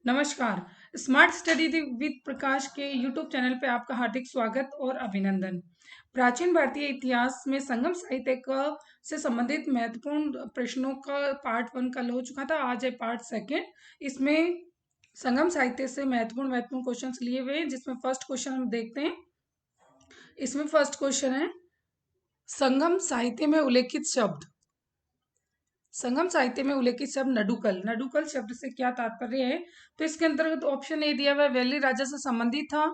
नमस्कार। Smart study with प्रकाश के YouTube channel पे आपका हार्दिक स्वागत और अभिनंदन। प्राचीन भारतीय इतिहास में संगम साहित्य से संबंधित महत्वपूर्ण प्रश्नों का पार्ट 1 कल हो चुका था। आज है पार्ट 2। इसमें संगम साहित्य से महत्वपूर्ण क्वेश्चंस लिए हुए हैं, जिसमें फर्स्ट क्वेश्चन हम देखते हैं। इसमें फर्स्ट क्वेश्चन है, संगम साहित्य में उल्लेखित शब्द। संगम साहित्य में उल्लेखित शब्द नडुकल। नडुकल शब्द से क्या तात्पर्य है? तो इसके अंतर्गत ऑप्शन ए दिया हुआ है, वैली राजा से संबंधित था।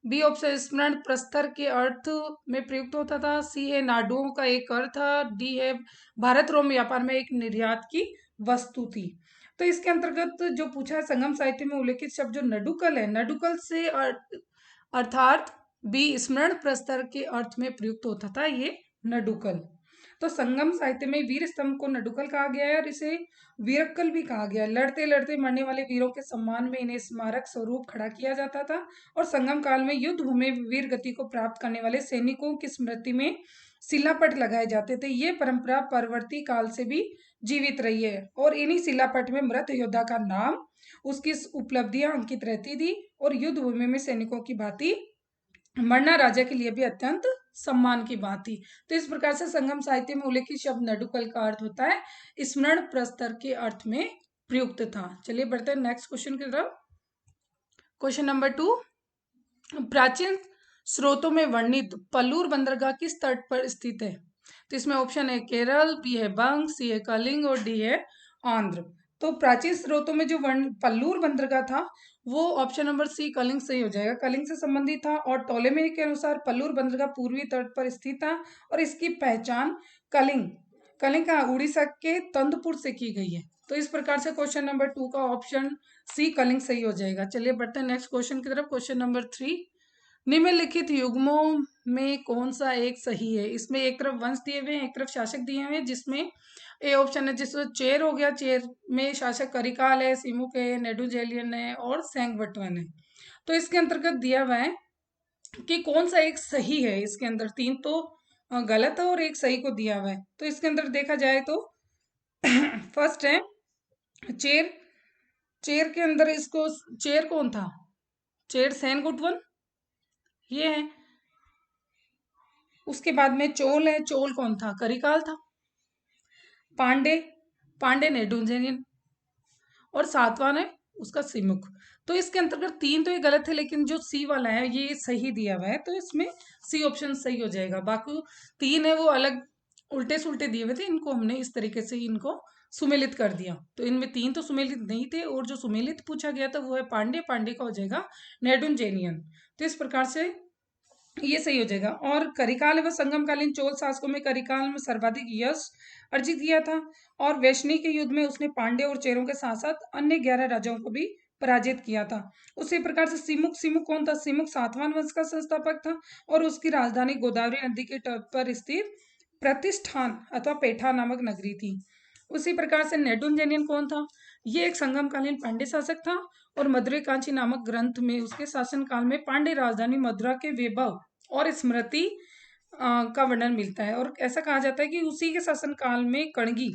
बी ऑप्शन स्मरण प्रस्तर के अर्थ में प्रयुक्त होता था। सी है नाडुओं का एक अर्थ था। डी है भारत रोम व्यापार में एक निर्यात की वस्तु थी। तो इसके अंतर्गत जो पूछा है, संगम साहित्य में उल्लेखित शब्द जो नडुकल है, नडुकल से अर्थात बी स्मरण प्रस्तर के अर्थ में प्रयुक्त होता था ये नडुकल। तो संगम साहित्य में वीर स्तंभ को नडुकल कहा गया है और इसे वीरक्कल भी कहा गया है। लड़ते लड़ते मरने वाले वीरों के सम्मान में इन्हें स्मारक स्वरूप खड़ा किया जाता था और संगम काल में युद्ध भूमि वीर गति को प्राप्त करने वाले सैनिकों की स्मृति में शिलापट लगाए जाते थे। ये परंपरा परवर्ती काल से भी जीवित रही है और इन्हीं शिलापट में मृत योद्धा का नाम, उसकी उपलब्धियां अंकित रहती थी और युद्ध भूमि में सैनिकों की भांति मरना राजा के लिए भी अत्यंत सम्मान की बात थी। तो इस प्रकार से संगम साहित्य में उल्लेखित शब्द नडुकल का अर्थ होता है स्मरण प्रस्तर के अर्थ में प्रयुक्त था। चलिए बढ़ते हैं नेक्स्ट क्वेश्चन की तरफ। क्वेश्चन नंबर 2, प्राचीन स्रोतों में वर्णित पल्लूर बंदरगाह किस तट पर स्थित है? तो इसमें ऑप्शन है केरल, बी है बंग, सी है कलिंग और डी है आंध्र। तो प्राचीन स्रोतों में जो पल्लूर बंदरगाह था वो ऑप्शन नंबर सी कलिंग सही हो जाएगा। कलिंग से संबंधित था और टोलेमी के अनुसार पल्लूर बंदरगाह पूर्वी तट पर स्थित था और इसकी पहचान कलिंग का उड़ीसा के तंदपुर से की गई है। तो इस प्रकार से क्वेश्चन नंबर 2 का ऑप्शन सी कलिंग सही हो जाएगा। चलिए बढ़ते हैं नेक्स्ट क्वेश्चन की तरफ। क्वेश्चन नंबर 3, निम्नलिखित युग्मों में कौन सा एक सही है? इसमें एक तरफ वंश दिए हुए हैं, एक तरफ शासक दिए हुए हैं, जिसमें ए ऑप्शन है जिसमें चेर हो गया। चेर में शासक करिकाल है, सिमुक है, नेडुंजेलियन है और सेंगवटवन है। तो इसके अंतर्गत दिया हुआ है कि कौन सा एक सही है। इसके अंदर 3 तो गलत है और एक सही को दिया हुआ है। तो इसके अंदर देखा जाए तो फर्स्ट है चेर। चेर के अंदर इसको चेर कौन था? चेर सेनगुटवन ये है। उसके बाद में चोल है। चोल कौन था? करिकाल था। पांडे नेडुंजेनियन और सातवां है उसका सिमुक। तो इसके अंतर्गत 3 तो ये गलत है, लेकिन जो सी वाला है ये सही दिया हुआ है, तो इसमें सी ऑप्शन सही हो जाएगा। बाकी 3 है वो अलग उल्टे सुल्टे दिए हुए थे, इनको हमने इस तरीके से इनको सुमेलित कर दिया। तो इनमें 3 तो सुमेलित नहीं थे और जो सुमेलित पूछा गया था वो है पांडे का हो जाएगा नेडुंजेनियन। तो इस प्रकार से ये सही हो जाएगा। और करिकाल व संगमकालीन चोल शासकों में करिकाल में सर्वाधिक यश अर्जित किया था और वैष्णी के युद्ध में उसने पांड्य और चेरों के साथ साथ अन्य 11 राजाओं को भी पराजित किया था। उसी प्रकार से सिमुक कौन था? सिमुक सातवान वंश का संस्थापक था और उसकी राजधानी गोदावरी नदी के तट पर स्थित प्रतिष्ठान अथवा पेठा नामक नगरी थी। उसी प्रकार से नेडुंजेनियन कौन था? ये एक संगमकालीन पांड्य शासक था और मधुरै कांची नामक ग्रंथ में उसके शासन काल में पांड्य राजधानी मथुरा के वैभव और स्मृति का वर्णन मिलता है। और ऐसा कहा जाता है कि उसी के शासन काल में कणगी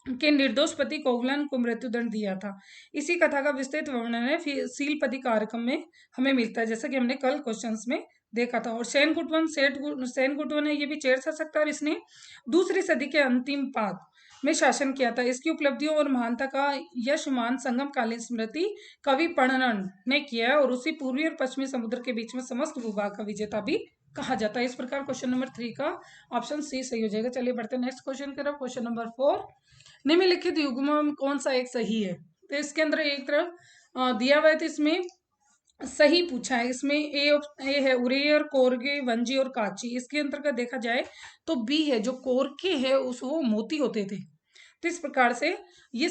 के निर्दोष पति कोवलन को मृत्युदंड दिया था। इसी कथा का विस्तृत वर्णन है सीलपति कार्यक्रम में हमें मिलता है, जैसा कि हमने कल क्वेश्चंस में देखा था। और सेनगुटवन है, ये भी चेर शासक था और इसने दूसरी सदी के अंतिम पाद में शासन किया था। इसकी उपलब्धियों और महानता का यशमान संगमकालीन स्मृति कवि पणनन ने किया है और उसी पूर्वी और पश्चिमी समुद्र के बीच में समस्त भूभाग का विजेता भी कहा जाता है। इस प्रकार क्वेश्चन नंबर 3 का ऑप्शन सी सही हो जाएगा। चलिए बढ़ते हैं नेक्स्ट क्वेश्चन की तरफ। क्वेश्चन नंबर 4, निम्नलिखित युग्मों में कौन सा एक सही है? तो इसके अंदर एक तरफ दिया हुआ है, तो इसमें सही पूछा है। इसमें ए है उरेयर, कोरगे, वंजी और काची। इसके अंतर्गत देखा जाए तो बी है, जो कोरके है उस वो मोती होते थे। तो इस प्रकार से ये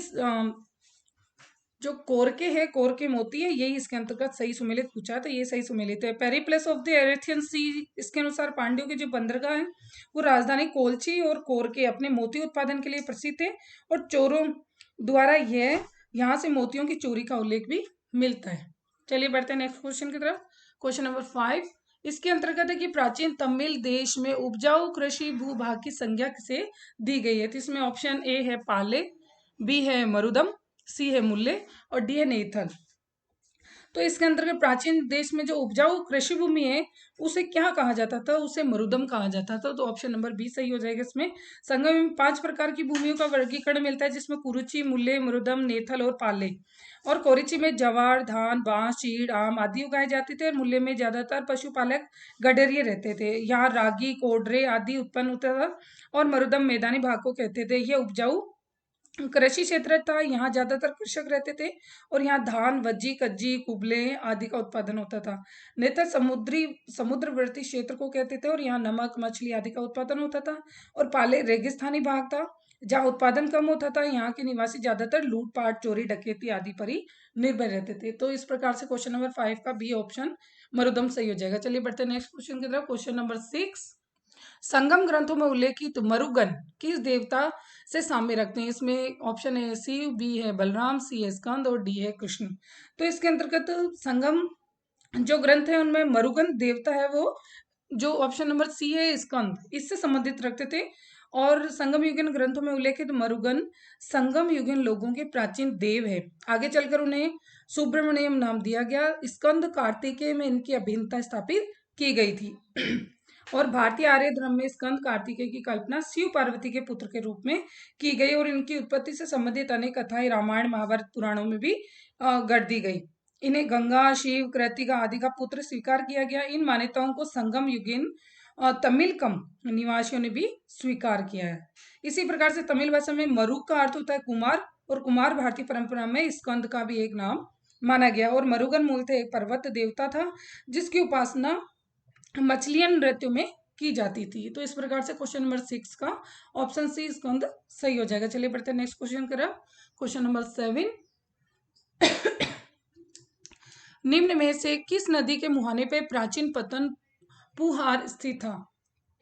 जो कोरके है, कोरके मोती है, यही इसके अंतर्गत सही सुमेलित पूछा है, तो ये सही सुमेलित है। पेरिप्लस ऑफ द एरेथियन सी, इसके अनुसार पांड्यों की जो बंदरगाह है वो राजधानी कोलची और कोरके अपने मोती उत्पादन के लिए प्रसिद्ध है और चोरों द्वारा यह यहाँ से मोतियों की चोरी का उल्लेख भी मिलता है। चलिए बढ़ते हैं नेक्स्ट क्वेश्चन की तरफ। क्वेश्चन नंबर 5, इसके अंतर्गत है कि प्राचीन तमिल देश में उपजाऊ कृषि भूभाग की संज्ञा से दी गई है। तो इसमें ऑप्शन ए है पाले, बी है मरुदम, सी है मुल्ले और डी है नेथल। तो इसके अंतर्गत प्राचीन देश में जो उपजाऊ कृषि भूमि है उसे क्या कहा जाता था, उसे मरुदम कहा जाता था। तो ऑप्शन नंबर बी सही हो जाएगा इसमें। संगम में 5 प्रकार की भूमियों का वर्गीकरण मिलता है, जिसमें कुरुचि, मुल्ले, मरुदम, नेथल और पाले। और कोरिची में जवार, धान, बांस, चीड़, आम आदि उगाए जाते थे, और मुल्ले में ज्यादातर पशुपालक गडरिये रहते थे। यहाँ रागी, कोडरे आदि उत्पन्न होता था, और मरुदम मैदानी भाग को कहते थे। यह उपजाऊ कृषि क्षेत्र था, यहाँ ज्यादातर कृषक रहते थे, और यहाँ धान, वज्जी, कज्जी, कुबले आदि का उत्पादन होता था। नेतर समुद्रवर्ती क्षेत्र को कहते थे, और यहाँ नमक, मछली आदि का उत्पादन होता था। और पाले रेगिस्तानी भाग था, जहाँ उत्पादन कम होता था। यहाँ के निवासी ज्यादातर लूटपाट, चोरी, डकैती आदि पर ही निर्भर रहते थे। तो इस प्रकार से क्वेश्चन नंबर 5 का बी ऑप्शन मरुदम सही हो जाएगा। चलिए बढ़ते हैं नेक्स्ट क्वेश्चन की तरफ। क्वेश्चन नंबर 6, संगम ग्रंथों में उल्लेखित मरुगन किस देवता से साम्य रखते हैं? इसमें ऑप्शन ए शिव, बी है बलराम, सी है स्कंद और डी है कृष्ण। तो इसके अंतर्गत संगम जो ग्रंथ है उनमें मरुगन देवता है वो जो ऑप्शन नंबर सी है स्कंद, इससे संबंधित रखते थे। और संगम युगीन ग्रंथों में उल्लेखित मरुगन संगम युगीन लोगों के प्राचीन देव है। आगे चलकर उन्हें सुब्रमण्यम नाम दिया गया। स्कंद कार्तिकेय में इनकी अभिन्नता स्थापित की गई थी। और भारतीय आर्य धर्म में स्कंद कार्तिकेय की कल्पना शिव पार्वती के पुत्र के रूप में की गई, और इनकी उत्पत्ति से संबंधित अनेक कथाएं रामायण, महाभारत पुराणों में भी गढ़ दी गई। इन्हें गंगा, शिव, कृतिका आदि का पुत्र स्वीकार किया गया। इन मान्यताओं को संगम युगीन तमिलकम निवासियों ने भी स्वीकार किया है। इसी प्रकार से तमिल भाषा में मरु का अर्थ होता है कुमार, और कुमार भारतीय परंपरा में स्कंद का भी एक नाम माना गया। और मरुगन मूलतः एक पर्वत देवता था, जिसकी उपासना मछलियन नृत्यों में की जाती थी। तो इस प्रकार से क्वेश्चन नंबर 6 का ऑप्शन सी स्कंद सही हो जाएगा। चलिए बढ़ते हैं नेक्स्ट क्वेश्चन की तरफ। क्वेश्चन नंबर 7, निम्न में से किस नदी के मुहाने पे प्राचीन पतन पुहार स्थित था?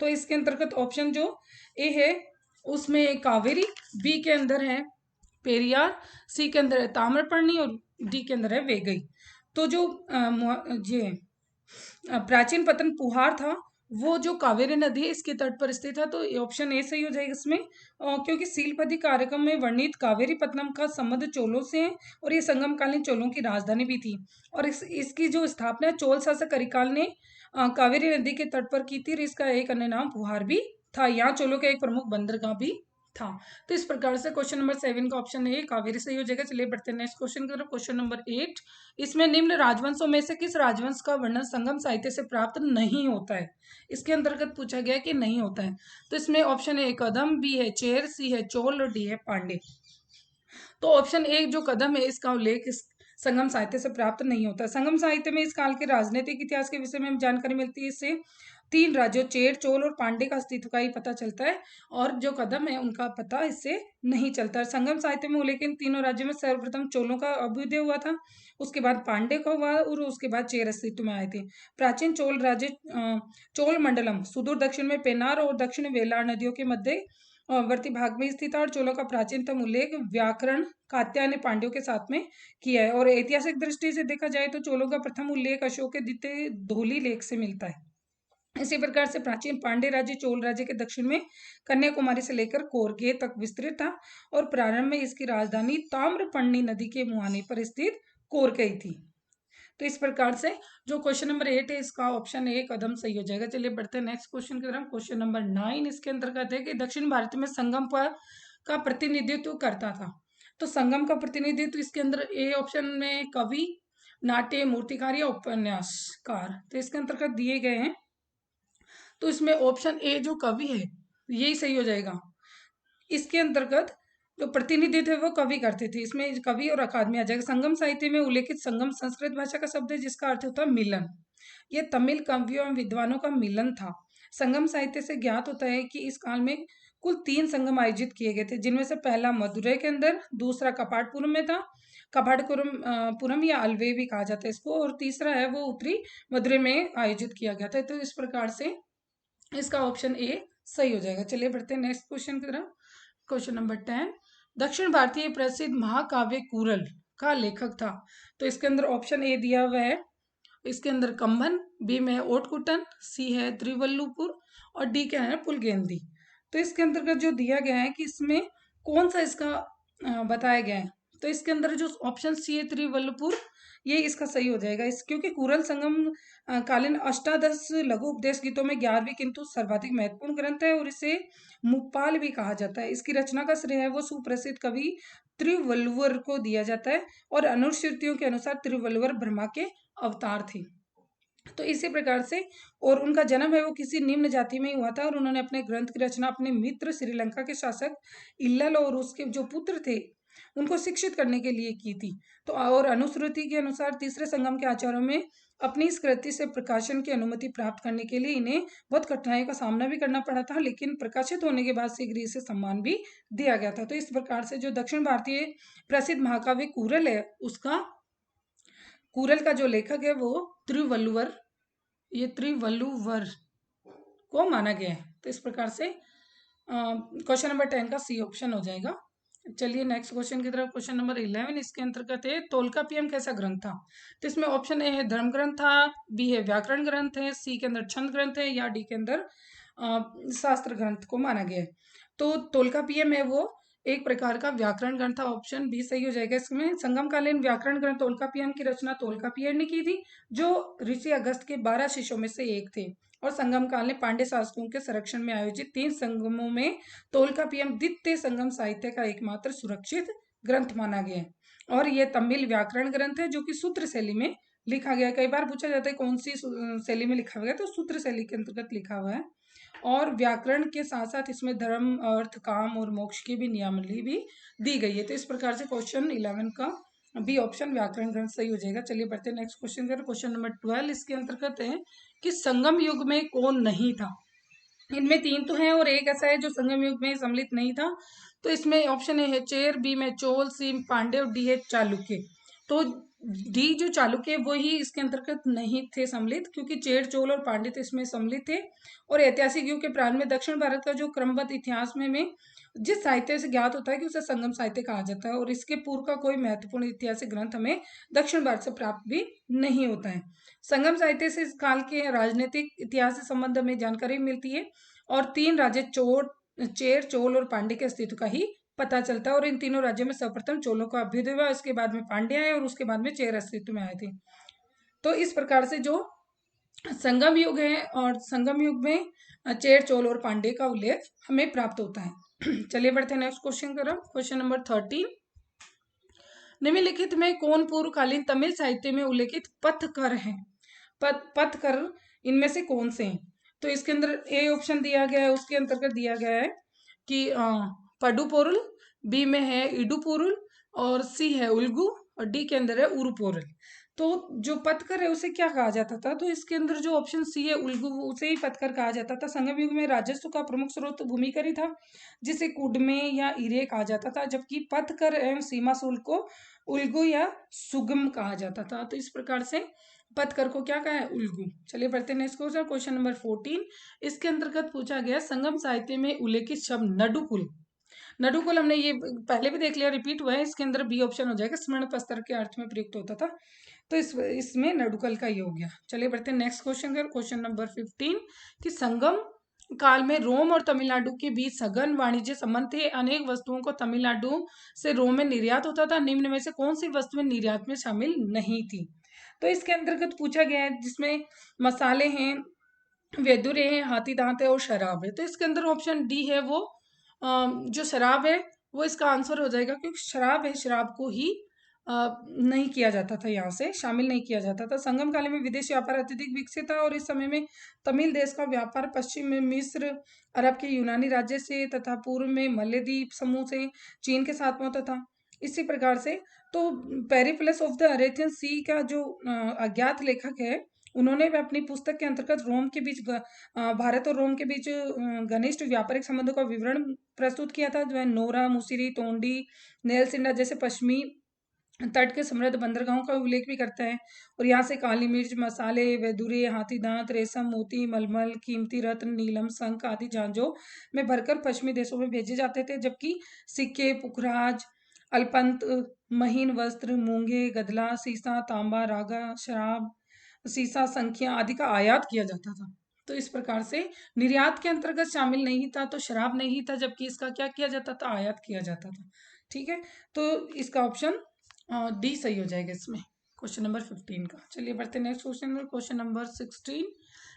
तो इसके अंतर्गत ऑप्शन जो ए है उसमें कावेरी, बी के अंदर है पेरियार, सी के अंदर है ताम्रपर्णी और डी के अंदर है वेगई। तो जो ये प्राचीन पतन पुहार था वो जो कावेरी नदी है इसके तट पर स्थित है। तो ऑप्शन ए सही हो जाएगा इसमें, क्योंकि सीलपति कार्यक्रम में वर्णित कावेरी पत्तनम का संबंध चोलों से है, और ये संगमकालीन चोलों की राजधानी भी थी। और इसकी जो स्थापना चोल शासक करिकाल ने कावेरी नदी के तट पर की थी, और इसका एक अन्य नाम पुहार भी था। यहाँ चोलों का एक प्रमुख बंदरगाह भी था। तो इस प्रकार से क्वेश्चन नंबर 7 का ऑप्शन ए कावेरी सही हो जाएगा। चलिए बढ़ते हैं नेक्स्ट क्वेश्चन की तरफ। क्वेश्चन नंबर 8, इसमें निम्न राजवंशों में से किस राजवंश का वर्णन संगम साहित्य से प्राप्त नहीं होता है? इसके अंतर्गत पूछा गया कि नहीं होता है। तो इसमें ऑप्शन ए कदम, बी है चेर, सी है चोल और डी है पांडे। तो ऑप्शन ए जो कदम है इसका उल्लेख इस संगम साहित्य से प्राप्त नहीं होता। संगम साहित्य में इस काल के राजनीतिक इतिहास के विषय में जानकारी मिलती है। इससे 3 राज्यों चेर, चोल और पांडे का अस्तित्व का ही पता चलता है, और जो कदम है उनका पता इससे नहीं चलता। संगम साहित्य में उल्लेखित तीनों राज्यों में सर्वप्रथम चोलों का अभ्युदय हुआ था, उसके बाद पांडे का हुआ, और उसके बाद चेर अस्तित्व में आए थे। प्राचीन चोल राज्य चोल मंडलम सुदूर दक्षिण में पेनार और दक्षिण वेलार नदियों के मध्य वर्ती भाग में स्थित है, और चोलों का प्राचीनतम उल्लेख व्याकरण कात्यायन पांड्यों के साथ में किया है। और ऐतिहासिक दृष्टि से देखा जाए तो चोलों का प्रथम उल्लेख अशोक के द्वितीय धोली लेख से मिलता है। इसी प्रकार से प्राचीन पांड्य राज्य चोल राज्य के दक्षिण में कन्याकुमारी से लेकर कोरगे तक विस्तृत था, और प्रारंभ में इसकी राजधानी ताम्रपर्णी नदी के मुहाने पर स्थित कोरगई थी। तो इस प्रकार से जो क्वेश्चन नंबर 8 है इसका ऑप्शन ए कदम सही हो जाएगा। चलिए बढ़ते हैं नेक्स्ट क्वेश्चन की तरफ। क्वेश्चन नंबर 9 इसके अंतर्गत है कि दक्षिण भारत में संगम पर का प्रतिनिधित्व करता था। तो संगम का प्रतिनिधित्व इसके अंदर ए ऑप्शन में कवि, नाट्य, मूर्तिकार या उपन्यासकार, तो इसके अंतर्गत दिए गए हैं। तो इसमें ऑप्शन ए जो कवि है यही सही हो जाएगा। इसके अंतर्गत जो प्रतिनिधित्व है वो कवि करते थे, इसमें कवि और अकादमी आ जाएगा। संगम साहित्य में उल्लेखित संगम संस्कृत भाषा का शब्द है जिसका अर्थ होता है मिलन। ये तमिल कवियों एवं विद्वानों का मिलन था। संगम साहित्य से ज्ञात होता है कि इस काल में कुल 3 संगम आयोजित किए गए थे, जिनमें से पहला मदुरै के अंदर, दूसरा कपाटपुरम में था, कपाटपुरम पुरम या अलवे भी कहा जाता है इसको, और तीसरा है वो उत्तरी मदुरै में आयोजित किया गया था। तो इस प्रकार से इसका ऑप्शन ए सही हो जाएगा। चलिए बढ़ते हैं नेक्स्ट क्वेश्चन की तरफ। क्वेश्चन नंबर 10, दक्षिण भारतीय प्रसिद्ध महाकाव्य कुरल का लेखक था। तो इसके अंदर ऑप्शन ए दिया हुआ है, इसके अंदर कंभन, बी में ओटकुटन, सी है त्रिवल्लुपुर और डी क्या है पुलगेंदी। तो इसके अंतर्गत जो दिया गया है कि इसमें कौन सा इसका बताया गया है तो इसके अंदर जो ऑप्शन सी है त्रिवल्लुपुर, ये इसका सही हो जाएगा। इस क्योंकि कुरल संगम कालीन अष्टादश लघु उपदेश गीतों में 11वीं किंतु सर्वाधिक महत्वपूर्ण ग्रंथ है और इसे मुप्पाल भी कहा जाता है। इसकी रचना का श्रेय है वो सुप्रसिद्ध कवि त्रिवल्लुवर को दिया जाता है और अनुश्रुतियों के अनुसार त्रिवल्लुवर ब्रह्मा के अवतार थे। तो इसी प्रकार से, और उनका जन्म है वो किसी निम्न जाति में ही हुआ था और उन्होंने अपने ग्रंथ की रचना अपने मित्र श्रीलंका के शासक इल्लल और उसके जो पुत्र थे उनको शिक्षित करने के लिए की थी। तो और अनुश्रुति के अनुसार तीसरे संगम के आचार्यों में अपनी इस कृति से प्रकाशन की अनुमति प्राप्त करने के लिए इन्हें बहुत कठिनाइयों का सामना भी करना पड़ा था, लेकिन प्रकाशित होने के बाद शीघ्र इसे सम्मान भी दिया गया था। तो इस प्रकार से जो दक्षिण भारतीय प्रसिद्ध महाकाव्य कुरल है, उसका कुरल का जो लेखक है वो त्रिवल्लुवर, ये त्रिवल्लुवर को माना गया है। तो इस प्रकार से क्वेश्चन नंबर 10 का सी ऑप्शन हो जाएगा। चलिए नेक्स्ट क्वेश्चन की तरफ। क्वेश्चन नंबर 11 इसके अंतर्गत है तोलकापियम कैसा ग्रंथ था। तो इसमें ऑप्शन ए है धर्म ग्रंथ था, बी है व्याकरण ग्रंथ है, सी के अंदर छंद ग्रंथ है, या डी के अंदर शास्त्र ग्रंथ को माना गया है। तो तोलकापियम है वो एक प्रकार का व्याकरण ग्रंथ था, ऑप्शन बी सही हो जाएगा। इसमें संगमकालीन व्याकरण ग्रंथ तोलकापियम की रचना तोलकापियर ने की थी, जो ऋषि अगस्त के 12 शिष्यों में से एक थे और संगम काल में पांड्य शासकों के संरक्षण में आयोजित 3 संगमों में तोलकापियम द्वितीय संगम साहित्य का एकमात्र सुरक्षित ग्रंथ माना गया है। और यह तमिल व्याकरण ग्रंथ है जो कि सूत्र शैली में लिखा गया है। कई बार पूछा जाता है कौन सी शैली में लिखा हुआ है, तो सूत्र शैली के अंतर्गत लिखा हुआ है। और व्याकरण के साथ साथ इसमें धर्म, अर्थ, काम और मोक्ष की भी नियमावली भी दी गई है। तो इस प्रकार से क्वेश्चन 11 का बी ऑप्शन व्याकरण ग्रंथ सही हो जाएगा। चलिए बढ़ते हैं नेक्स्ट क्वेश्चन पर। क्वेश्चन नंबर 12 इसके अंतर्गत है कि संगम युग में कौन नहीं था। इनमें 3 तो हैं और एक ऐसा है जो संगम युग में सम्मिलित नहीं था। तो इसमें ऑप्शन ए है चेर, बी में चोल, सी पांड्य और डी है चालुक्य। तो डी जो चालुक्य वो ही इसके अंतर्गत नहीं थे सम्मिलित, क्योंकि चेर, चोल और पांड्य तो इसमें सम्मिलित थे। और ऐतिहासिक युग के प्रारंभ में दक्षिण भारत का जो क्रमबद्ध इतिहास में जिस साहित्य से ज्ञात होता है कि उसे संगम साहित्य कहा जाता है, और इसके पूर्व का कोई महत्वपूर्ण ऐतिहासिक ग्रंथ हमें दक्षिण भारत से प्राप्त भी नहीं होता है। संगम साहित्य से इस काल के राजनीतिक इतिहास से संबंध में जानकारी मिलती है और 3 राज्य चेर, चोल और पांड्य के अस्तित्व का ही पता चलता है। और इन तीनों राज्यों में सर्वप्रथम चोलों का अभ्युदय हुआ, उसके बाद में पांड्य आए और उसके बाद में चेर अस्तित्व में आए थे। तो इस प्रकार से जो संगम युग है और संगम युग में चेर, चोल और पांड्य का उल्लेख हमें प्राप्त होता है। चलिए बढ़ते हैं नेक्स्ट क्वेश्चन की तरफ। क्वेश्चन नंबर 13, निम्नलिखित में कौन पूर्वकालीन तमिल साहित्य में उल्लेखित पथकर है। पथकर इनमें से कौन से हैं। तो इसके अंदर ए ऑप्शन दिया गया है, उसके अंतर्गत दिया गया है कि पडुपोरुल, बी में है इडुपोरुल और सी है उल्गू और डी के अंदर है उरुपोरुल। तो जो पथकर है उसे क्या कहा जाता था। तो इसके अंदर जो ऑप्शन सी है उल्गू, उसे ही पथकर कहा जाता था। संगम युग में राजस्व का प्रमुख स्रोत भूमिकर ही था, जिसे कुडमे या इरे कहा जाता था, जबकि पथकर एवं सीमा शुल्क को उल्गू या सुगम कहा जाता था। तो इस प्रकार से पथकर को क्या कहा है, उल्गू। चलिए बढ़ते हैं नेक्स्ट क्वेश्चन। क्वेश्चन नंबर 14 इसके अंतर्गत पूछा गया संगम साहित्य में उल्लेखित शब्द नडुकुल। नडुकुल हमने ये पहले भी देख लिया, रिपीट हुआ है। इसके अंदर बी ऑप्शन हो जाएगा, स्मरण पस्तर के अर्थ में प्रयुक्त होता था। तो इसमें नडुकल का ये हो गया। चलिए बढ़ते हैं नेक्स्ट क्वेश्चन कर। क्वेश्चन नंबर 15 कि संगम काल में रोम और तमिलनाडु के बीच सघन वाणिज्य संबंध थे। अनेक वस्तुओं को तमिलनाडु से रोम में निर्यात होता था। निम्न में से कौन सी वस्तुएं निर्यात में शामिल नहीं थी। तो इसके अंतर्गत पूछा गया है जिसमें मसाले हैं, वेदुरे हैं, हाथी दांत है और शराब है। तो इसके अंदर ऑप्शन डी है वो जो शराब है वो इसका आंसर हो जाएगा, क्योंकि शराब है, शराब को ही नहीं किया जाता था, यहाँ से शामिल नहीं किया जाता था। संगम काल में विदेशी व्यापार अत्यधिक विकसित था और इस समय में तमिल देश का व्यापार पश्चिम में मिस्र, अरब के यूनानी राज्य से तथा पूर्व में मलयद्वीप समूह से चीन के साथ में होता था। इसी प्रकार से तो पेरिप्लस ऑफ द अरेबियन सी का जो अज्ञात लेखक है, उन्होंने भी अपनी पुस्तक के अंतर्गत रोम के बीच भारत और रोम के बीच घनिष्ठ व्यापारिक संबंधों का विवरण प्रस्तुत किया था, जो है नोरा, मुसिरी, तोंडी, नेलसिंडा जैसे पश्चिमी तट के समृद्ध बंदरगाहों का उल्लेख भी करता है। और यहाँ से काली मिर्च, मसाले, वेदुरे, हाथी दांत, रेशम, मोती, मलमल, कीमती रत्न, नीलम, शंख आदि जहाजों में भरकर पश्चिमी देशों में भेजे जाते थे, जबकि सिक्के, पुखराज, अल्पंत, महीन वस्त्र, मूंगे, गदला, सीसा, तांबा, रागा, शराब, सीसा, संख्या आदि का आयात किया जाता था। तो इस प्रकार से निर्यात के अंतर्गत शामिल नहीं था, तो शराब नहीं था, जबकि इसका क्या किया जाता था, आयात किया जाता था। ठीक है, तो इसका ऑप्शन डी सही हो जाएगा इसमें, क्वेश्चन नंबर 15 का। चलिए बढ़ते नेक्स्ट क्वेश्चन में, क्वेश्चन नंबर 16।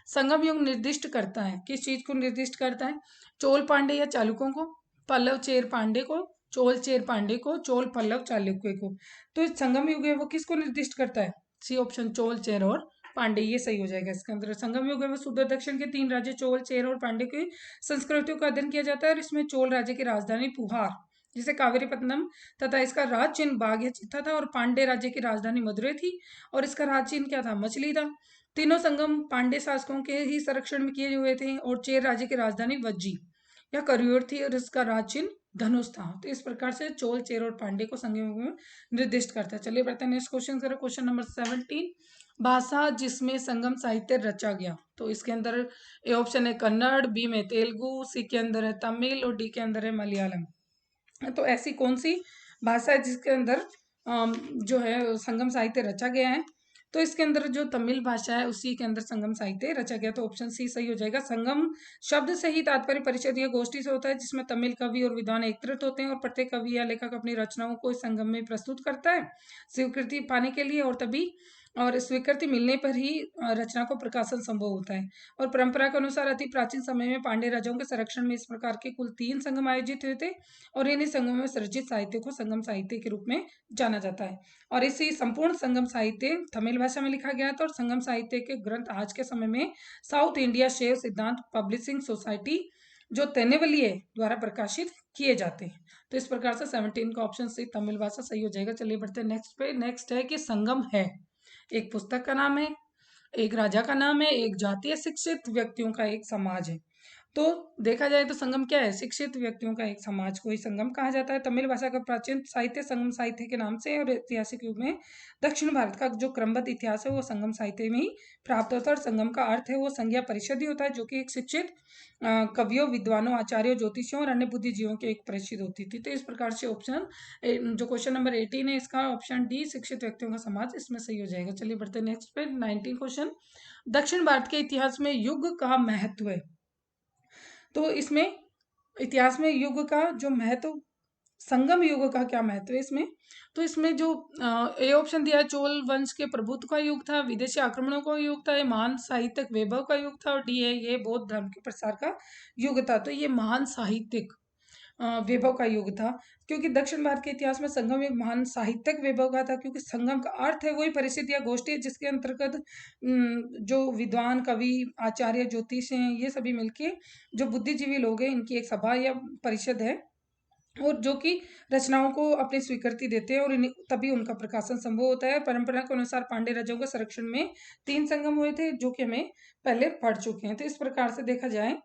संगम युग निर्दिष्ट करता है, किस चीज को निर्दिष्ट करता है? चोल पांडे या चालुक्यों को, पल्लव चेर पांडे को, चोल चेर पांडे को, चोल पल्लव चालुक्य को। तो इस संगम युग है वो किसको निर्दिष्ट करता है? सी ऑप्शन, चोल चेर और पांडे, ये सही हो जाएगा इसके अंदर। संगम युग है वो सुदूर दक्षिण के 3 राज्य चोल चेर और पांडे की संस्कृतियों का अध्ययन किया जाता है, और इसमें चोल राज्य की राजधानी पुहार जिसे कावेरीपत्तनम तथा इसका राज चिन्ह बाघ या चित्ता था, और पांडे राज्य की राजधानी मदुरै थी और इसका राज चिन्ह क्या था? मछली था। तीनों संगम पांडे शासकों के ही संरक्षण में किए हुए थे, और चेर राज्य की राजधानी वज्जी या करियोर थी और इसका राज चिन्ह धनुष था। तो इस प्रकार से चोल चेर और पांडे को संगम युग में निर्दिष्ट करता है। चलिए बढ़ते हैं नेक्स्ट क्वेश्चन करें, क्वेश्चन नंबर 17। भाषा जिसमें संगम साहित्य रचा गया, तो इसके अंदर ए ऑप्शन है कन्नड़, बी में तेलुगु, सी के अंदर है तमिल और डी के अंदर है मलयालम। तो ऐसी कौन सी भाषा है जिसके अंदर जो है संगम साहित्य रचा गया है? तो इसके अंदर जो तमिल भाषा है उसी के अंदर संगम साहित्य रचा गया, तो ऑप्शन सी सही हो जाएगा। संगम शब्द से ही तात्पर्य परिषद या गोष्ठी से होता है, जिसमें तमिल कवि और विद्वान एकत्रित होते हैं और प्रत्येक कवि या लेखक अपनी रचनाओं को इस संगम में प्रस्तुत करता है स्वीकृति पाने के लिए, और तभी और स्वीकृति मिलने पर ही रचना को प्रकाशन संभव होता है। और परंपरा के अनुसार अति प्राचीन समय में पांडे राजाओं के संरक्षण में इस प्रकार के कुल 3 संगम आयोजित हुए थे, और इन्हीं संगमों में सृजित साहित्य को संगम साहित्य के रूप में जाना जाता है। और इसी संपूर्ण संगम साहित्य तमिल भाषा में लिखा गया था, और संगम साहित्य के ग्रंथ आज के समय में साउथ इंडिया शैव सिद्धांत पब्लिशिंग सोसाइटी जो तेनेवली है द्वारा प्रकाशित किए जाते हैं। तो इस प्रकार से 17 का ऑप्शन सी तमिल भाषा सही हो जाएगा। चलिए बढ़ते हैं नेक्स्ट पे। नेक्स्ट है कि संगम है एक पुस्तक का नाम है, एक राजा का नाम है, एक जातीय शिक्षित व्यक्तियों का एक समाज है। तो देखा जाए तो संगम क्या है? शिक्षित व्यक्तियों का एक समाज को ही संगम कहा जाता है। तमिल भाषा का प्राचीन साहित्य संगम साहित्य के नाम से, और ऐतिहासिक युग में दक्षिण भारत का जो क्रमबद्ध इतिहास है वो संगम साहित्य में ही प्राप्त होता है। और संगम का अर्थ है वो संज्ञा परिषद ही होता है, जो कि एक शिक्षित कवियों, विद्वानों, आचार्यों, ज्योतिषियों और अन्य बुद्धिजीवियों के एक परिषद होती थी। तो इस प्रकार से ऑप्शन जो क्वेश्चन नंबर 18 है इसका ऑप्शन डी शिक्षित व्यक्तियों का समाज इसमें सही हो जाएगा। चलिए बढ़ते हैं नेक्स्ट पे 19 क्वेश्चन। दक्षिण भारत के इतिहास में युग का महत्व है, तो इसमें इतिहास में युग का जो महत्व, संगम युग का क्या महत्व है इसमें? तो इसमें जो ए ऑप्शन दिया है चोल वंश के प्रभुत्व का युग था, विदेशी आक्रमणों का युग था, ये महान साहित्यिक वैभव का युग था, और डी है ये बौद्ध धर्म के प्रसार का युग था। तो ये महान साहित्यिक वैभव का युग था, क्योंकि दक्षिण भारत के इतिहास में संगम एक महान साहित्यिक वैभव का था, क्योंकि संगम का अर्थ है वही परिषद या गोष्ठी है जिसके अंतर्गत जो विद्वान, कवि, आचार्य, ज्योतिष हैं, ये सभी मिलके जो बुद्धिजीवी लोग हैं इनकी एक सभा या परिषद है, और जो कि रचनाओं को अपनी स्वीकृति देते हैं, और तभी उनका प्रकाशन संभव होता है। परंपरा के अनुसार पांडे राजाओं के संरक्षण में 3 संगम हुए थे, जो कि हमें पहले पढ़ चुके हैं। तो इस प्रकार से देखा जाए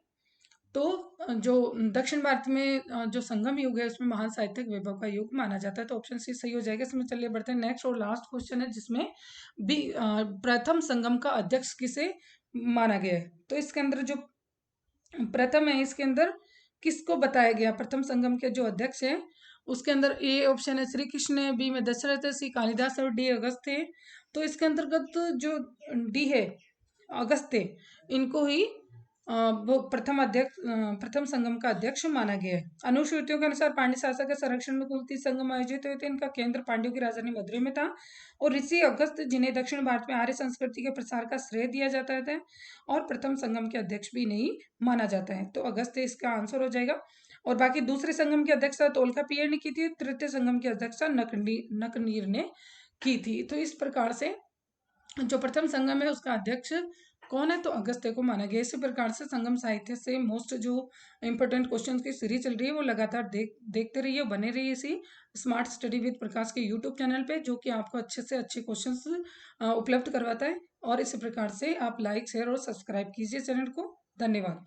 तो जो दक्षिण भारत में जो संगम युग है उसमें महान साहित्यिक वैभव का युग माना जाता है। तो ऑप्शन सी सही हो जाएगा। इसमें चलिए बढ़ते हैं नेक्स्ट और लास्ट क्वेश्चन है, जिसमें बी प्रथम संगम का अध्यक्ष किसे माना गया है? तो इसके अंदर जो प्रथम है इसके अंदर किसको बताया गया? प्रथम संगम के जो अध्यक्ष है उसके अंदर ए ऑप्शन है श्री कृष्ण है, बी में दशरथ है, सी कालिदास और डी अगस्त है। तो इसके अंतर्गत जो डी है अगस्त है, इनको ही वो प्रथम संगम का अध्यक्ष माना गया है। अनुश्रुतियों के अनुसार पांड्य शासक के संरक्षण में कुल 30 संगम आयोजित हुए थे। इनका केंद्र पांड्यों की राजधानी मदुरै में था, और ऋषि अगस्त जिन्हें दक्षिण भारत में आर्य संस्कृति के प्रसार का श्रेय दिया जाता है, और प्रथम संगम के अध्यक्ष भी नहीं माना जाता है। तो अगस्त इसका आंसर हो जाएगा। और बाकी दूसरे संगम की अध्यक्षता तोलकापियर ने की थी, तृतीय संगम की अध्यक्षता नकनीर ने की थी। तो इस प्रकार से जो प्रथम संगम है उसका अध्यक्ष कौन है? तो अगस्त्य को माना गया। इसी प्रकार से संगम साहित्य से मोस्ट जो इंपोर्टेंट क्वेश्चंस की सीरीज चल रही है वो लगातार देखते रहिए, बने रहिए इसी स्मार्ट स्टडी विद प्रकाश के यूट्यूब चैनल पे, जो कि आपको अच्छे से अच्छे क्वेश्चंस उपलब्ध करवाता है। और इसी प्रकार से आप लाइक, शेयर और सब्सक्राइब कीजिए चैनल को। धन्यवाद।